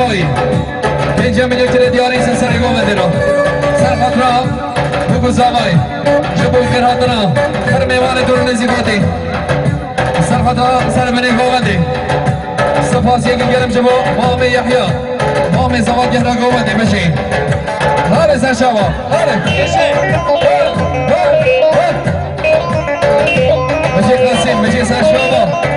زوی اینجا میلیون دیاری سر گومده رو سر خطرا بگو زوای جبو خیراتنا هر میوان دور نزیباتی سر خطرا سر منی گومده سپاس یکی گرم جبو مام یحیا مام زواد گهرا گومده بشین هاره سر شما هاره بشین قاسم بشین سر شما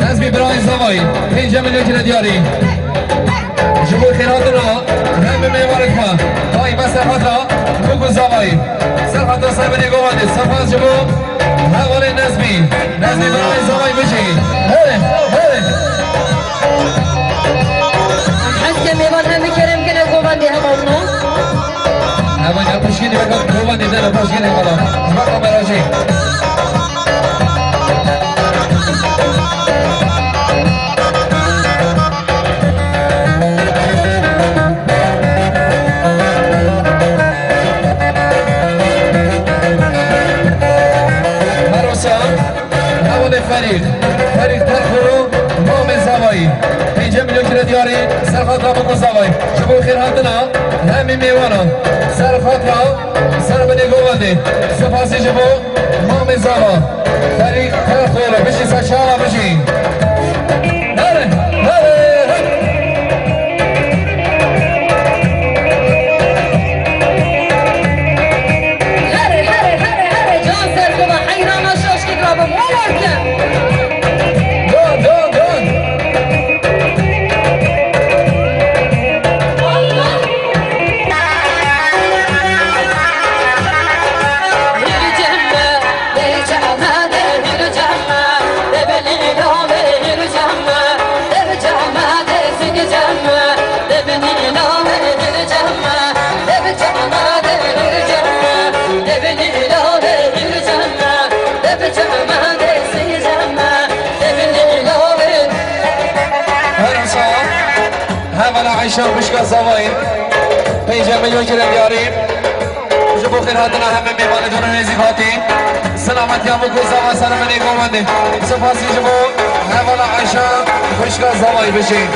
نزمی برای زوای 5 میلیون دیاری جبور خیراتنا همه میوارد ما های بس سرفتا بگو زوای سرفتا صاحب نگوانده سرفاز جبور حوالی نزمی برای زوای بشین هره حس میوان همه کرم که نگوانده همونا همه پشکینی بگم گوانده دل پشکینی بالا بقا براشی فرید ترخورو نام زوایی 5 میلیون دیاری سرخات را بگو زوایی شبو خیر هاتنا همین میوانا سرخات را سر بنی گوانده سپاسی شبو نام زوا فرید ترخورو بشین سرشالا بشین عيشة مشكلة زواين 5 میلیون دیاری جبو خیر هاتنا همه میوان دور نزیباتی سلامتی هم بگو زوا سر منی گوانده سپاسی جبو حوالا عیشة مشکلة زوای بشین